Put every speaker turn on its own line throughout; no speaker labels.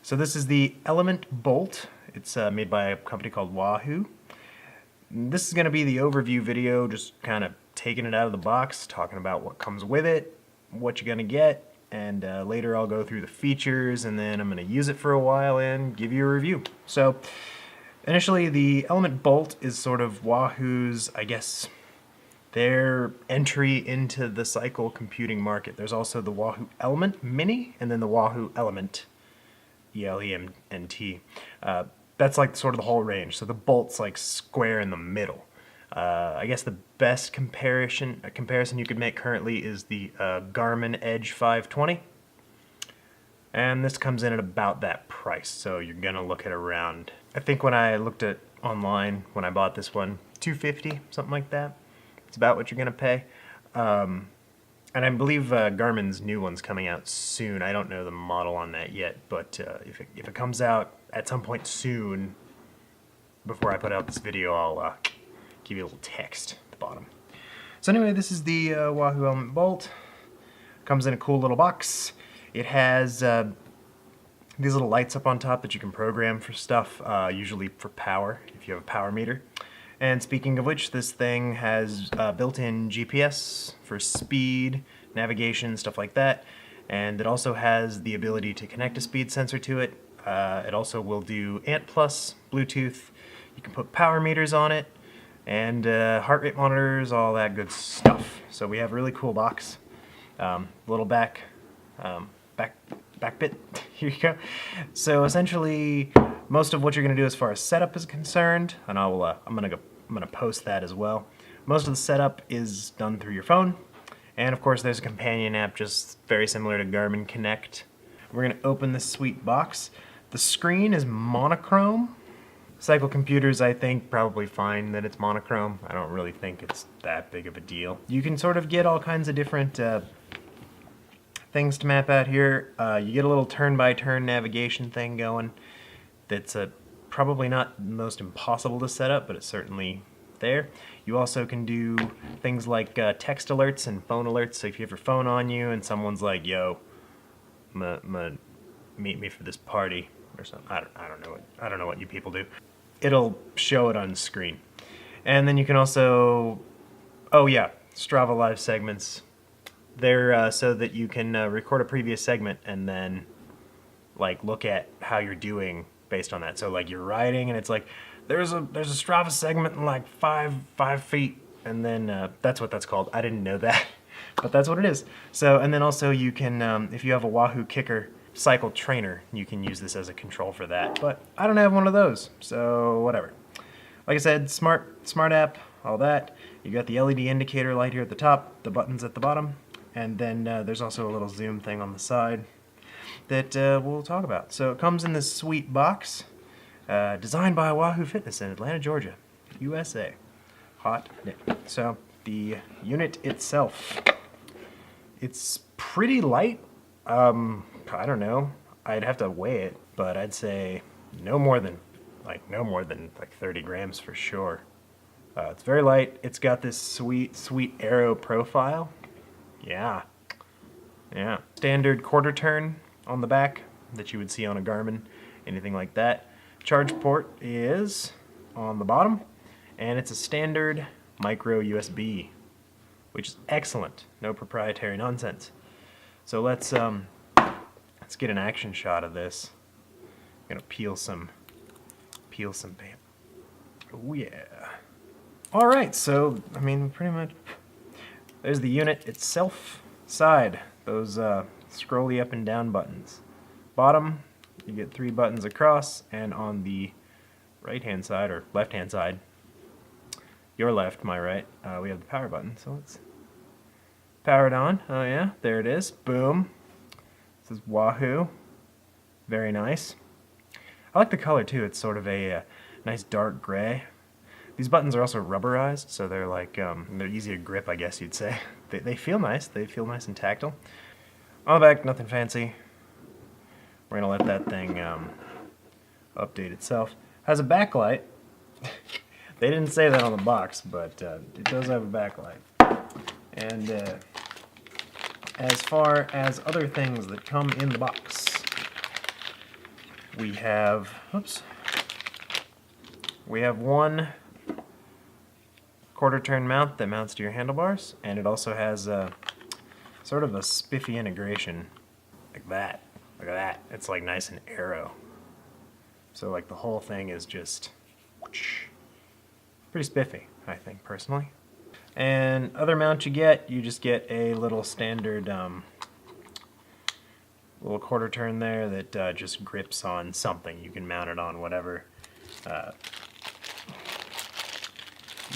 So this is the Elemnt bolt. It's made by a company called Wahoo. This is going to be the overview video, just kind of taking it out of the box, talking about what comes with it, what you're going to get, and later I'll go through the features, and then I'm going to use it for a while and give you a review. So initially, the Elemnt bolt is sort of Wahoo's, I guess, their entry into the cycle computing market. There's also the Wahoo Elemnt Mini, and then the Wahoo Elemnt, E-L-E-M-N-T. That's like sort of the whole range. So the bolt's like square in the middle. I guess the best comparison you could make currently is the Garmin Edge 520. And this comes in at about that price. So you're gonna look at around, I think when I looked at online, when I bought this one, $250, something like that. It's about what you're gonna pay. And I believe Garmin's new one's coming out soon. I don't know the model on that yet, but if it comes out at some point soon, before I put out this video, I'll give you a little text at the bottom. So anyway, this is the Wahoo Elemnt bolt. Comes in a cool little box. It has these little lights up on top that you can program for stuff, usually for power, if you have a power meter. And speaking of which, this thing has built-in GPS for speed, navigation, stuff like that. And it also has the ability to connect a speed sensor to it. It also will do ANT+, Bluetooth. You can put power meters on it, and heart rate monitors, all that good stuff. So we have a really cool box. Little back bit. Here you go. So essentially, most of what you're going to do as far as setup is concerned, and I'm gonna post that as well. Most of the setup is done through your phone, and of course there's a companion app just very similar to Garmin Connect. We're gonna open this sweet box. The screen is monochrome. Cycle computers, I think, probably find that it's monochrome. I don't really think it's that big of a deal. You can sort of get all kinds of different things to map out here. You get a little turn-by-turn navigation thing going. That's probably not the most impossible to set up, but it's certainly there. You also can do things like text alerts and phone alerts. So if you have your phone on you and someone's like, "Yo, meet me for this party," or something. I don't know what you people do. It'll show it on screen. And then you can also, oh yeah, Strava live segments. They're so that you can record a previous segment and then like look at how you're doing based on that. So like you're riding and it's like there's a Strava segment in like five feet, and then that's what that's called. I didn't know that, but that's what it is. So and then also you can if you have a Wahoo Kicker cycle trainer, you can use this as a control for that. But I don't have one of those, so whatever. Like I said, smart app, all that. You got the LED indicator light here at the top, the buttons at the bottom, and then there's also a little zoom thing on the side that we'll talk about. So it comes in this sweet box, designed by Wahoo Fitness in Atlanta, Georgia, USA. Hot day. So the unit itself, it's pretty light. I don't know. I'd have to weigh it, but I'd say no more than like 30 grams for sure. It's very light. It's got this sweet arrow profile. Yeah. Standard quarter turn on the back that you would see on a Garmin, anything like that. Charge port is on the bottom, and it's a standard micro USB, which is excellent. No proprietary nonsense. So let's get an action shot of this. I'm gonna peel some paper. Oh yeah. All right, so I mean pretty much. There's the unit itself. Side, those scrolly up and down buttons. Bottom, you get 3 buttons across, and on the right-hand side, or left-hand side, your left, my right, we have the power button. So let's power it on. Oh yeah, there it is. Boom. This is Wahoo. Very nice. I like the color too. It's sort of a nice dark gray. These buttons are also rubberized, so they're like they're easy to grip, I guess you'd say. They feel nice. They feel nice and tactile. On the back, nothing fancy. We're gonna let that thing update itself. Has a backlight. They didn't say that on the box, but it does have a backlight. And as far as other things that come in the box, we have, one quarter turn mount that mounts to your handlebars, and it also has a sort of a spiffy integration like that. Look at that. It's like nice and arrow. So like the whole thing is just pretty spiffy, I think, personally. And other mount you just get a little standard little quarter turn there that just grips on something. You can mount it on whatever.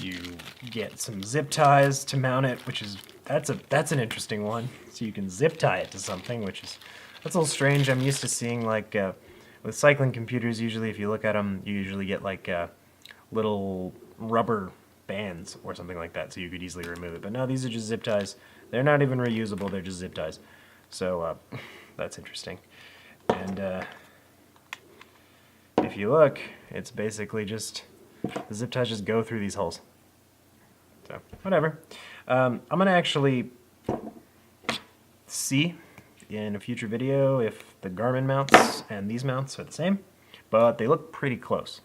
You get some zip ties to mount it, which is that's an interesting one. So you can zip tie it to something, that's a little strange. I'm used to seeing like with cycling computers. Usually, if you look at them, you usually get like little rubber bands or something like that, so you could easily remove it. But no, these are just zip ties. They're not even reusable. They're just zip ties. So that's interesting. And if you look, it's basically just the zip ties just go through these holes. So whatever. I'm gonna actually see in a future video if the Garmin mounts and these mounts are the same, but they look pretty close.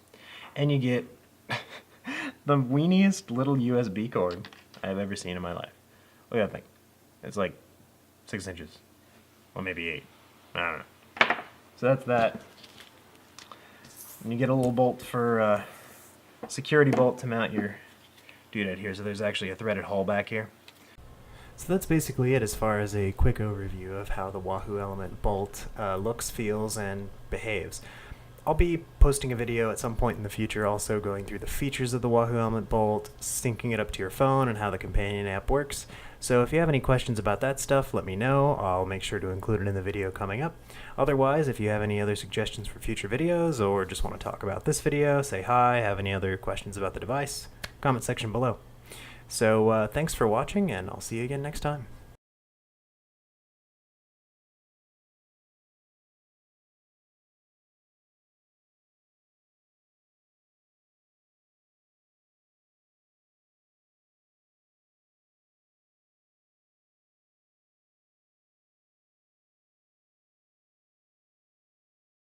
And you get the weeniest little USB cord I've ever seen in my life. Look at that thing. It's like 6 inches. Well, maybe 8. I don't know. So that's that. And you get a little bolt for security bolt to mount your doodad here. So there's actually a threaded hole back here. So that's basically it as far as a quick overview of how the Wahoo Elemnt bolt looks, feels, and behaves. I'll be posting a video at some point in the future also going through the features of the Wahoo Elemnt bolt, syncing it up to your phone, and how the companion app works. So if you have any questions about that stuff, let me know. I'll make sure to include it in the video coming up. Otherwise, if you have any other suggestions for future videos or just want to talk about this video, say hi, have any other questions about the device, comment section below. So thanks for watching, and I'll see you again next time.